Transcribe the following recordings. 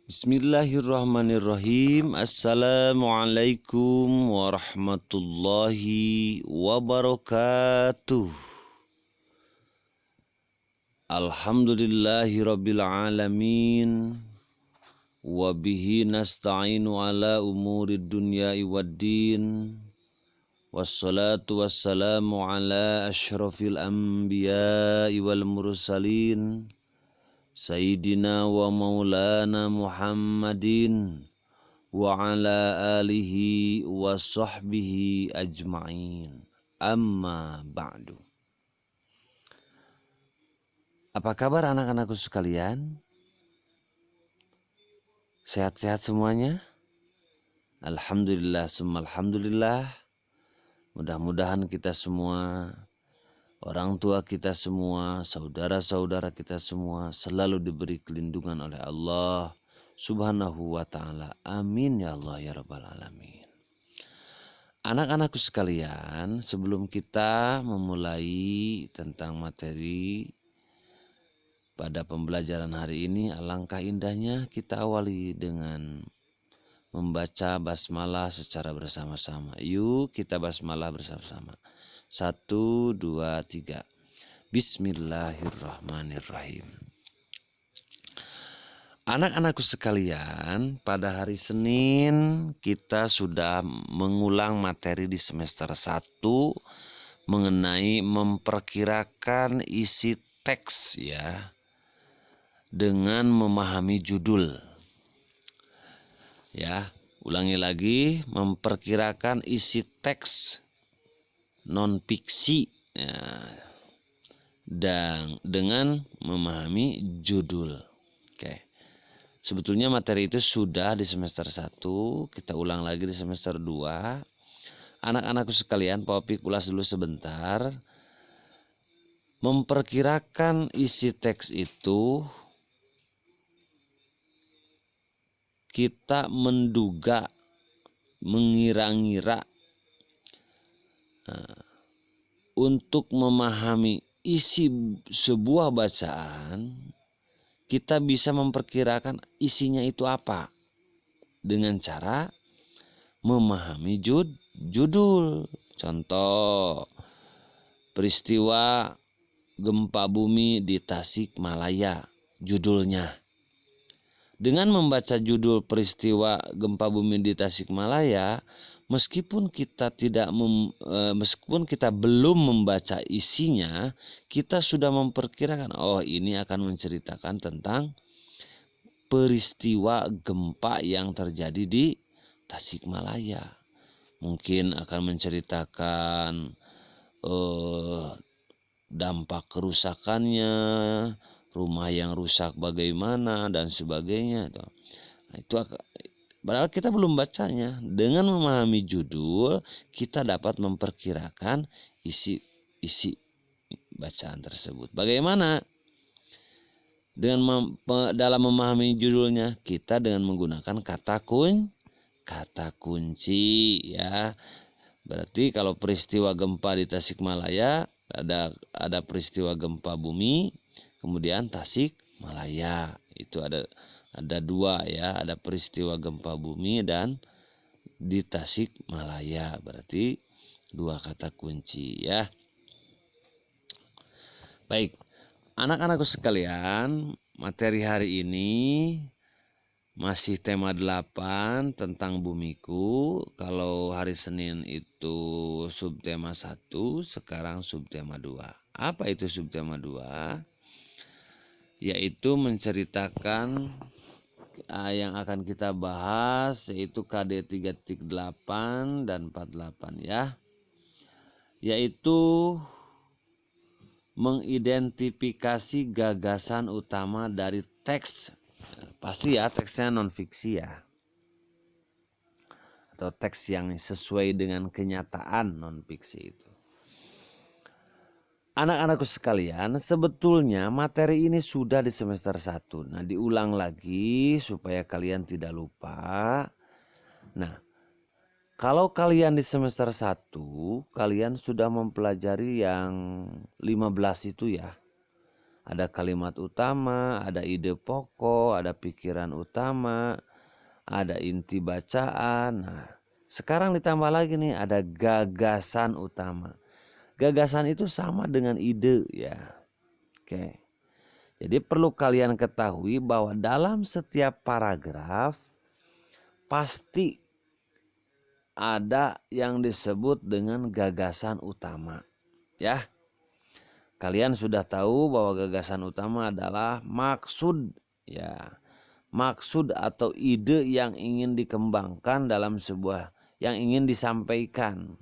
Bismillahirrahmanirrahim. Assalamualaikum warahmatullahi wabarakatuh. Alhamdulillahi rabbil alamin. Wabihi nasta'inu ala umurid dunyai waddin. Wassalatu wassalamu ala ashrafil anbiya'i wal mursalin. Sayyidina wa maulana Muhammadin wa ala alihi wa sahbihi ajma'in. Amma ba'du. Apa kabar anak-anakku sekalian? Sehat-sehat semuanya? Alhamdulillah summa alhamdulillah. Mudah-mudahan kita semua, orang tua kita semua, saudara-saudara kita semua selalu diberi kelindungan oleh Allah Subhanahu wa ta'ala. Amin ya Allah ya Rabbal alamin. Anak-anakku sekalian, sebelum kita memulai tentang materi pada pembelajaran hari ini, alangkah indahnya kita awali dengan membaca basmalah secara bersama-sama. Yuk kita basmalah bersama-sama. 1, 2, 3. Bismillahirrahmanirrahim. Anak-anakku sekalian, pada hari Senin kita sudah mengulang materi di semester 1 mengenai memperkirakan isi teks ya dengan memahami judul. Ya, ulangi lagi, memperkirakan isi teks non-fiksi ya, dan dengan memahami judul. Oke. Sebetulnya materi itu sudah di semester 1, kita ulang lagi di semester 2. Anak-anakku sekalian, Pak Opik ulas dulu sebentar. Memperkirakan isi teks itu kita menduga, mengira-ngira untuk memahami isi sebuah bacaan, kita bisa memperkirakan isinya itu apa dengan cara memahami judul. Contoh, peristiwa gempa bumi di Tasikmalaya, judulnya. Dengan membaca judul peristiwa gempa bumi di Tasikmalaya, meskipun kita belum membaca isinya, kita sudah memperkirakan, oh ini akan menceritakan tentang peristiwa gempa yang terjadi di Tasikmalaya. Mungkin akan menceritakan dampak kerusakannya, rumah yang rusak bagaimana dan sebagainya. Nah, itu padahal kita belum bacanya. Dengan memahami judul, kita dapat memperkirakan isi bacaan tersebut. Bagaimana? Dalam memahami judulnya, kita dengan menggunakan kata kunci ya. Berarti kalau peristiwa gempa di Tasikmalaya, ada peristiwa gempa bumi, kemudian Tasikmalaya. Itu ada dua ya, ada peristiwa gempa bumi dan di Tasikmalaya. Berarti dua kata kunci ya. Baik, anak-anakku sekalian, materi hari ini masih tema 8 tentang bumiku. Kalau hari Senin itu subtema 1, sekarang subtema 2. Apa itu subtema 2? Yaitu menceritakan yang akan kita bahas, yaitu KD 3.8 dan 48 ya. Yaitu mengidentifikasi gagasan utama dari teks. Pasti ya teksnya non-fiksi ya. Atau teks yang sesuai dengan kenyataan non-fiksi itu. Anak-anakku sekalian, sebetulnya materi ini sudah di semester 1. Nah, diulang lagi supaya kalian tidak lupa. Nah, kalau kalian di semester 1, kalian sudah mempelajari yang 15 itu ya. Ada kalimat utama, ada ide pokok, ada pikiran utama, ada inti bacaan. Nah, sekarang ditambah lagi nih ada gagasan utama. Gagasan itu sama dengan ide ya. Oke. Jadi perlu kalian ketahui bahwa dalam setiap paragraf pasti ada yang disebut dengan gagasan utama. Ya. Kalian sudah tahu bahwa gagasan utama adalah maksud ya. Maksud atau ide yang ingin dikembangkan dalam sebuah yang ingin disampaikan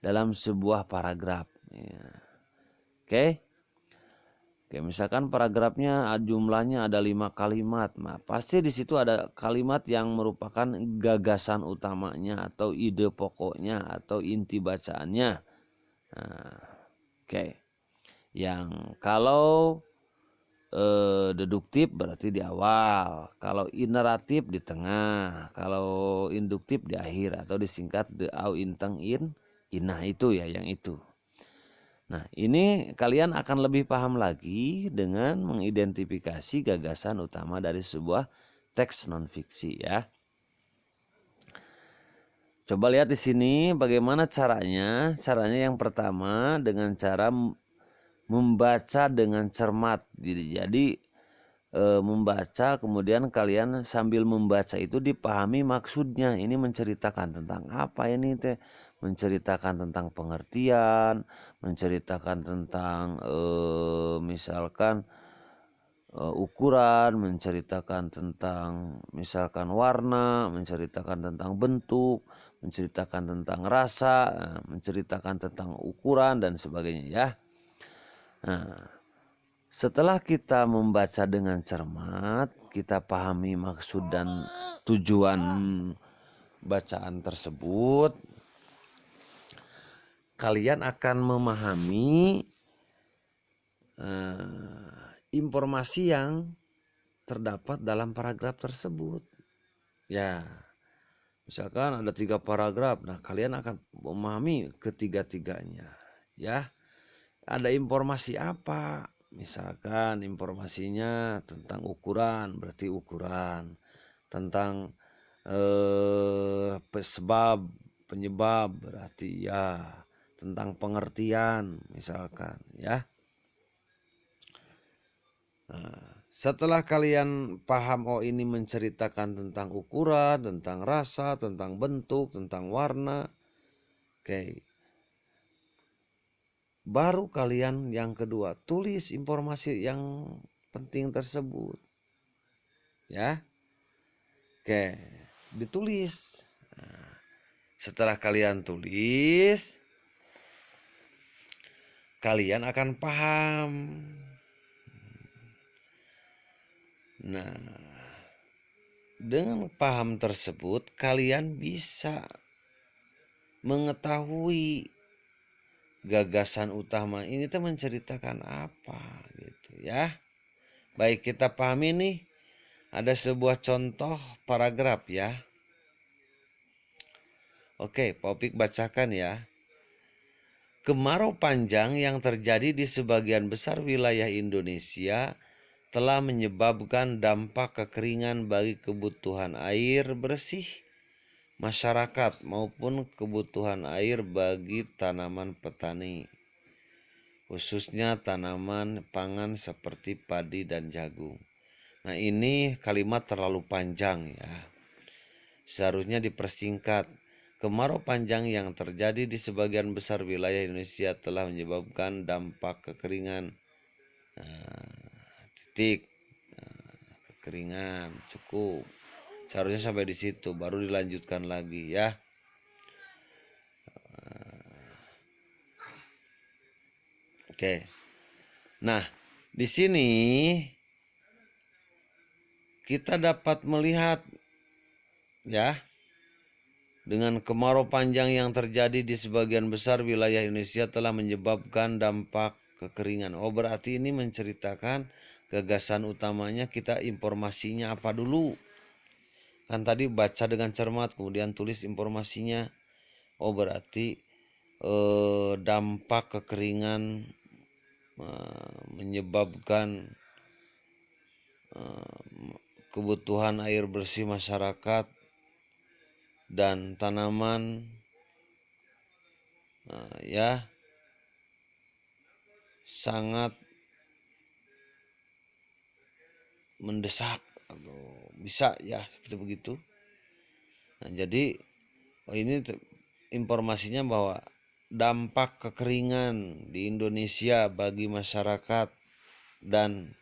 dalam sebuah paragraf. Ya. Oke. Oke, misalkan paragrafnya jumlahnya ada 5 kalimat. Nah, pasti di situ ada kalimat yang merupakan gagasan utamanya atau ide pokoknya atau inti bacaannya. Nah, oke. Yang kalau deduktif berarti di awal, kalau ineratif di tengah, kalau induktif di akhir atau disingkat de au inteng in inah itu ya yang itu. Nah, ini kalian akan lebih paham lagi dengan mengidentifikasi gagasan utama dari sebuah teks non-fiksi ya. Coba lihat di sini bagaimana caranya. Caranya yang pertama dengan cara membaca dengan cermat. Jadi membaca kemudian kalian sambil membaca itu dipahami maksudnya. Ini menceritakan tentang apa ini teh? Menceritakan tentang pengertian, menceritakan tentang misalkan ukuran, menceritakan tentang misalkan warna, menceritakan tentang bentuk, menceritakan tentang rasa, menceritakan tentang ukuran dan sebagainya ya. Nah, setelah kita membaca dengan cermat, kita pahami maksud dan tujuan bacaan tersebut, kalian akan memahami informasi yang terdapat dalam paragraf tersebut. Ya, misalkan ada 3 paragraf, nah kalian akan memahami ketiga-tiganya. Ya, ada informasi apa? Misalkan informasinya tentang ukuran, berarti ukuran. Tentang sebab, penyebab, berarti ya. Tentang pengertian, misalkan ya. Nah, setelah kalian paham, oh ini menceritakan tentang ukuran, tentang rasa, tentang bentuk, tentang warna. Oke. Baru kalian yang kedua tulis informasi yang penting tersebut. Ya. Oke, ditulis. Nah, setelah kalian tulis, kalian akan paham. Nah, dengan paham tersebut kalian bisa mengetahui gagasan utama ini tuh menceritakan apa gitu ya. Baik, kita pahami nih. Ada sebuah contoh paragraf ya. Oke, Popik bacakan ya. Kemarau panjang yang terjadi di sebagian besar wilayah Indonesia telah menyebabkan dampak kekeringan bagi kebutuhan air bersih masyarakat maupun kebutuhan air bagi tanaman petani, khususnya tanaman pangan seperti padi dan jagung. Nah, ini kalimat terlalu panjang ya. Seharusnya dipersingkat. Kemarau panjang yang terjadi di sebagian besar wilayah Indonesia telah menyebabkan dampak kekeringan. Titik. Kekeringan cukup. Seharusnya sampai di situ, baru dilanjutkan lagi ya. Oke. Nah, di sini kita dapat melihat ya, dengan kemarau panjang yang terjadi di sebagian besar wilayah Indonesia telah menyebabkan dampak kekeringan. Oh, berarti ini menceritakan gagasan utamanya, kita informasinya apa dulu. Kan tadi baca dengan cermat, kemudian tulis informasinya. Oh, berarti dampak kekeringan menyebabkan kebutuhan air bersih masyarakat dan tanaman ya sangat mendesak atau bisa ya seperti begitu. Nah, jadi ini informasinya bahwa dampak kekeringan di Indonesia bagi masyarakat dan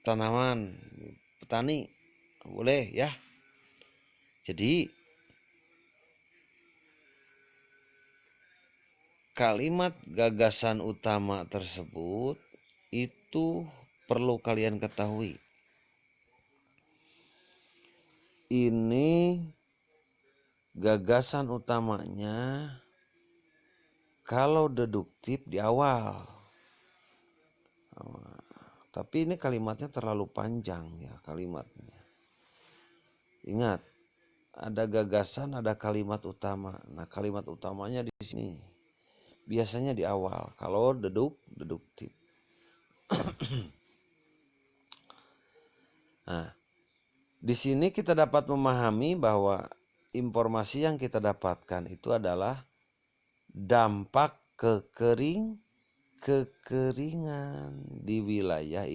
tanaman petani boleh ya. Jadi kalimat gagasan utama tersebut itu perlu kalian ketahui. Ini gagasan utamanya kalau deduktif di awal. Tapi ini kalimatnya terlalu panjang ya kalimatnya. Ingat, ada gagasan, ada kalimat utama. Nah, kalimat utamanya di sini. Biasanya di awal. Kalau deduktif. Nah, di sini kita dapat memahami bahwa informasi yang kita dapatkan itu adalah dampak kekeringan di wilayah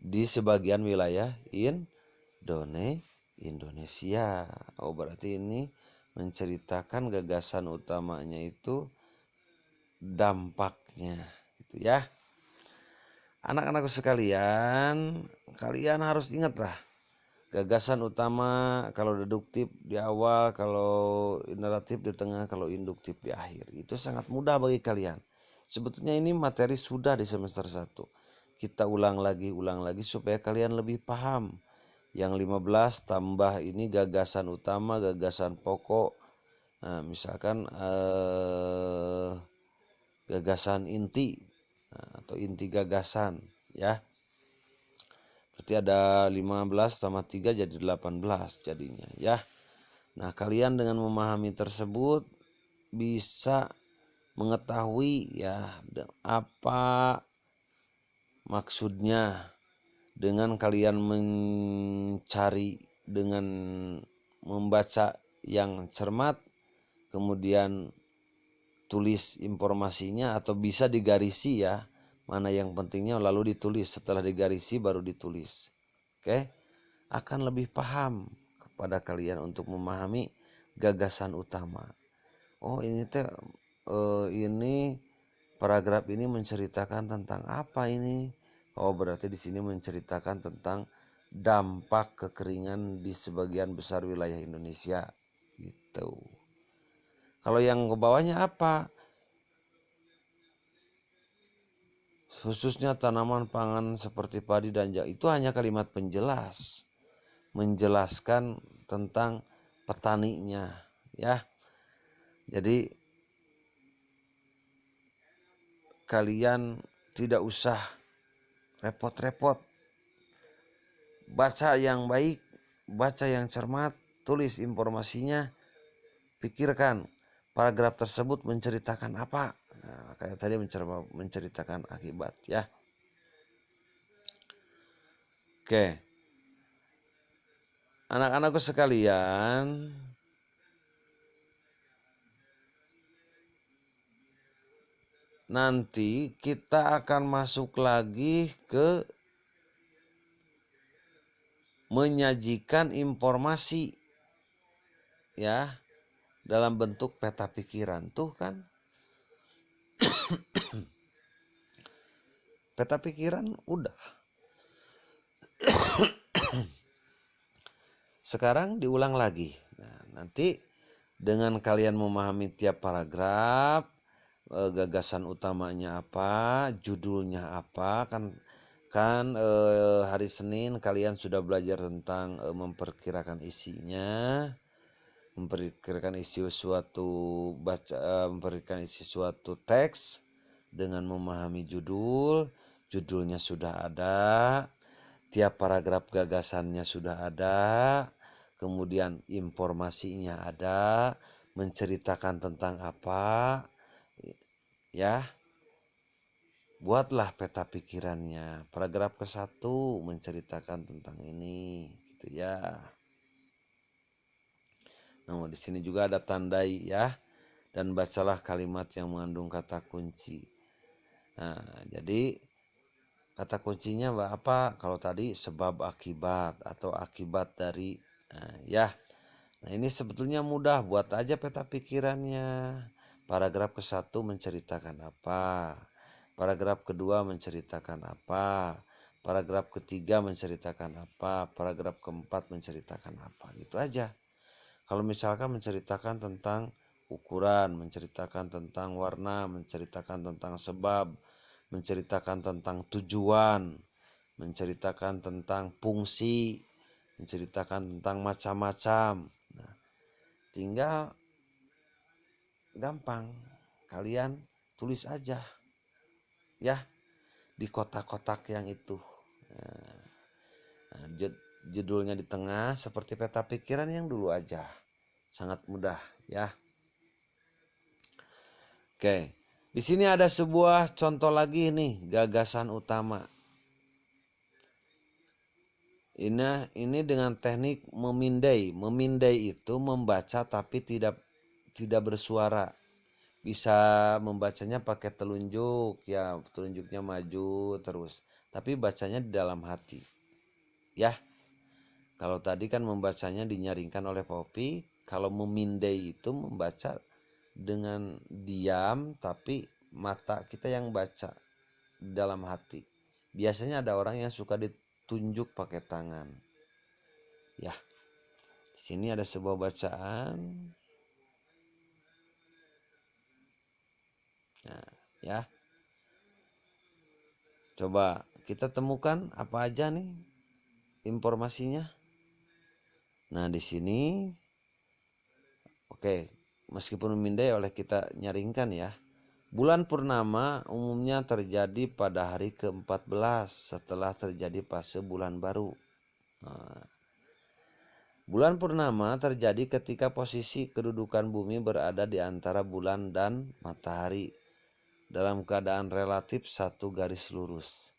di sebagian wilayah Indonesia. Oh, berarti ini menceritakan gagasan utamanya itu dampaknya gitu ya. Anak-anakku sekalian, kalian harus ingatlah gagasan utama kalau deduktif di awal, kalau naratif di tengah, kalau induktif di akhir. Itu sangat mudah bagi kalian. Sebetulnya ini materi sudah di semester 1. Kita ulang lagi supaya kalian lebih paham. Yang 15 tambah ini gagasan utama, gagasan pokok. Nah, misalkan gagasan inti atau inti gagasan ya. Berarti ada 15 tambah 3 jadi 18 jadinya ya. Nah, kalian dengan memahami tersebut bisa mengetahui ya apa maksudnya dengan kalian mencari dengan membaca yang cermat, kemudian tulis informasinya atau bisa digarisi ya. Mana yang pentingnya lalu ditulis, setelah digarisi baru ditulis. Oke? Akan lebih paham kepada kalian untuk memahami gagasan utama. Oh, ini paragraf ini menceritakan tentang apa ini? Oh, berarti di sini menceritakan tentang dampak kekeringan di sebagian besar wilayah Indonesia gitu. Kalau yang ke bawahnya apa? Khususnya tanaman pangan seperti padi dan jagung, itu hanya kalimat penjelas, menjelaskan tentang petaninya ya. Jadi kalian tidak usah repot-repot, baca yang baik, baca yang cermat, tulis informasinya, pikirkan paragraf tersebut menceritakan apa. Nah, kayak tadi menceritakan akibat ya. Oke, anak-anakku sekalian, nanti kita akan masuk lagi ke menyajikan informasi ya dalam bentuk peta pikiran. Tuh kan peta pikiran udah. Sekarang diulang lagi. Nah, nanti dengan kalian memahami tiap paragraf, gagasan utamanya apa, judulnya apa, kan hari Senin kalian sudah belajar tentang memperkirakan isinya, memperkirakan isi suatu memperkirakan isi suatu teks dengan memahami judulnya sudah ada, tiap paragraf gagasannya sudah ada, kemudian informasinya ada, menceritakan tentang apa, Ya, buatlah peta pikirannya. Paragraf ke-1 menceritakan tentang ini, gitu ya. Nah, di sini juga ada tandai ya. Dan bacalah kalimat yang mengandung kata kunci. Nah, jadi kata kuncinya apa? Kalau tadi sebab akibat atau akibat dari. Nah, ya. Nah, ini sebetulnya mudah, buat aja peta pikirannya. Paragraf ke-1 menceritakan apa? Paragraf kedua menceritakan apa? Paragraf ketiga menceritakan apa? Paragraf keempat menceritakan apa? Gitu aja. Kalau misalkan menceritakan tentang ukuran, menceritakan tentang warna, menceritakan tentang sebab, menceritakan tentang tujuan, menceritakan tentang fungsi, menceritakan tentang macam-macam. Nah, tinggal gampang, kalian tulis aja ya di kotak-kotak yang itu. Nah, judulnya di tengah seperti peta pikiran yang dulu aja. Sangat mudah ya. Oke. Di sini ada sebuah contoh lagi nih, gagasan utama. Ini dengan teknik memindai. Memindai itu membaca tapi tidak bersuara. Bisa membacanya pakai telunjuk, ya telunjuknya maju terus. Tapi bacanya di dalam hati. Ya. Kalau tadi kan membacanya dinyaringkan oleh Poppy, kalau memindai itu membaca dengan diam tapi mata kita yang baca di dalam hati. Biasanya ada orang yang suka ditunjuk pakai tangan. Ya, di sini ada sebuah bacaan. Nah, ya. Coba kita temukan apa aja nih informasinya. Nah, di sini oke, meskipun memindai oleh kita nyaringkan ya. Bulan purnama umumnya terjadi pada hari ke-14 setelah terjadi fase bulan baru. Nah, bulan purnama terjadi ketika posisi kedudukan bumi berada di antara bulan dan matahari dalam keadaan relatif satu garis lurus.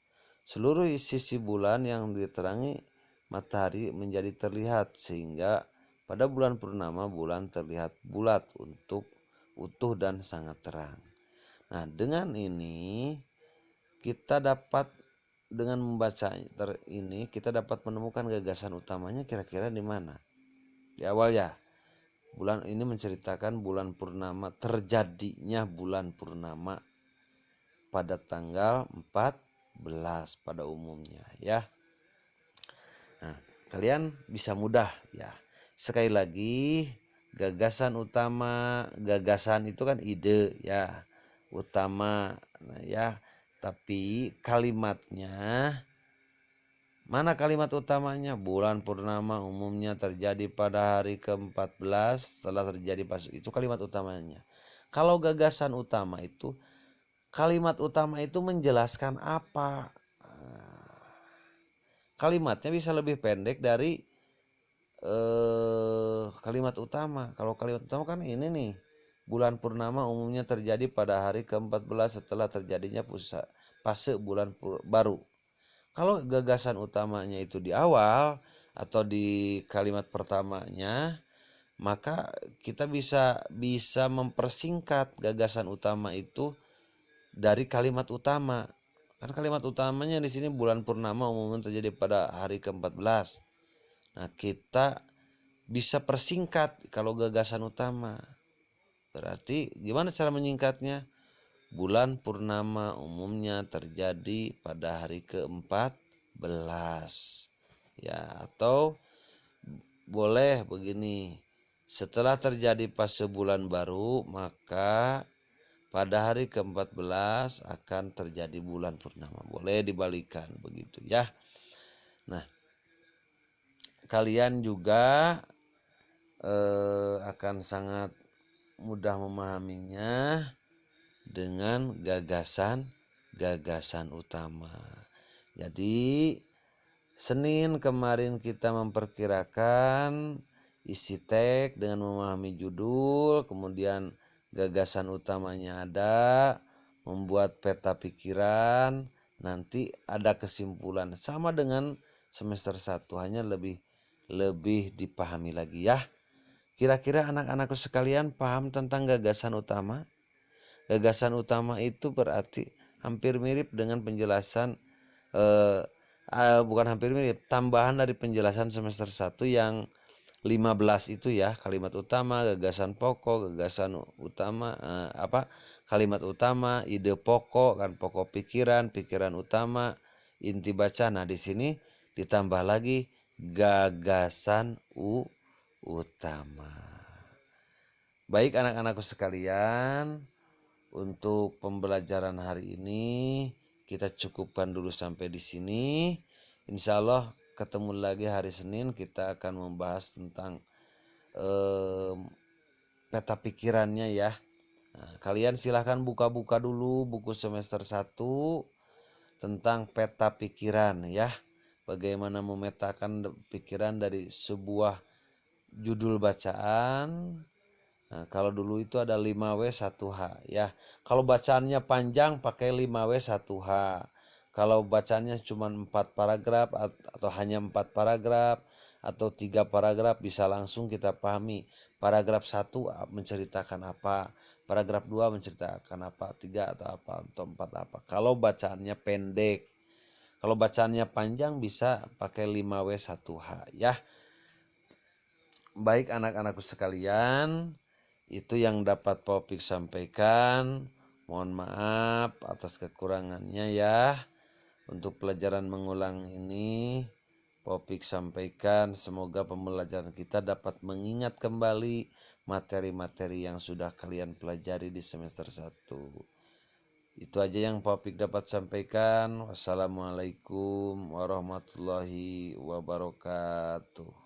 Seluruh sisi bulan yang diterangi matahari menjadi terlihat sehingga pada bulan purnama bulan terlihat bulat untuk utuh dan sangat terang. Nah, dengan ini kita dapat dengan membaca ini kita dapat menemukan gagasan utamanya kira-kira di mana. Di awal ya, bulan ini menceritakan bulan purnama, terjadinya bulan purnama pada tanggal 14 pada umumnya ya. Nah, kalian bisa mudah ya. Sekali lagi, gagasan utama, gagasan itu kan ide ya, utama ya. Tapi kalimatnya, mana kalimat utamanya? Bulan purnama umumnya terjadi pada hari ke-14 setelah terjadi pas. Itu kalimat utamanya. Kalau gagasan utama itu, kalimat utama itu menjelaskan apa? Kalimatnya bisa lebih pendek dari kalimat utama. Kalau kalimat utama kan ini nih, bulan purnama umumnya terjadi pada hari ke-14 setelah terjadinya fase bulan baru. Kalau gagasan utamanya itu di awal atau di kalimat pertamanya, maka kita bisa mempersingkat gagasan utama itu dari kalimat utama. Kan kalimat utamanya di sini bulan purnama umumnya terjadi pada hari ke-14. Nah, kita bisa persingkat kalau gagasan utama. Berarti gimana cara menyingkatnya? Bulan purnama umumnya terjadi pada hari ke-14. Ya, atau boleh begini. Setelah terjadi fase bulan baru, maka pada hari ke-14 akan terjadi bulan purnama. Boleh dibalikan begitu ya. Nah, kalian juga akan sangat mudah memahaminya dengan gagasan utama. Jadi Senin kemarin kita memperkirakan isi teks dengan memahami judul, kemudian gagasan utamanya ada, membuat peta pikiran, nanti ada kesimpulan sama dengan semester 1, hanya lebih dipahami lagi ya. Kira-kira anak-anakku sekalian paham tentang gagasan utama? Gagasan utama itu berarti hampir mirip dengan penjelasan bukan hampir mirip, tambahan dari penjelasan semester 1 yang 15 itu ya, kalimat utama, gagasan pokok, gagasan utama, kalimat utama, ide pokok, kan pokok pikiran, pikiran utama, inti baca. Nah, di sini ditambah lagi gagasan utama. Baik anak-anakku sekalian, untuk pembelajaran hari ini kita cukupkan dulu sampai di sini. Insya Allah ketemu lagi hari Senin, kita akan membahas tentang peta pikirannya ya. Nah, kalian silahkan buka-buka dulu buku semester 1 tentang peta pikiran ya. Bagaimana memetakan pikiran dari sebuah judul bacaan. Nah, kalau dulu itu ada 5W1H ya. Kalau bacaannya panjang pakai 5W1H. Kalau bacaannya cuma 4 paragraf atau hanya 4 paragraf atau 3 paragraf, bisa langsung kita pahami. Paragraf 1 menceritakan apa, paragraf 2 menceritakan apa, 3 atau apa, atau 4 apa. Kalau bacaannya pendek. Kalau bacaannya panjang bisa pakai 5W1H ya. Baik anak-anakku sekalian, itu yang dapat Popik sampaikan. Mohon maaf atas kekurangannya ya. Untuk pelajaran mengulang ini Popik sampaikan, semoga pembelajaran kita dapat mengingat kembali materi-materi yang sudah kalian pelajari di semester 1. Itu aja yang Popik dapat sampaikan. Wassalamualaikum warahmatullahi wabarakatuh.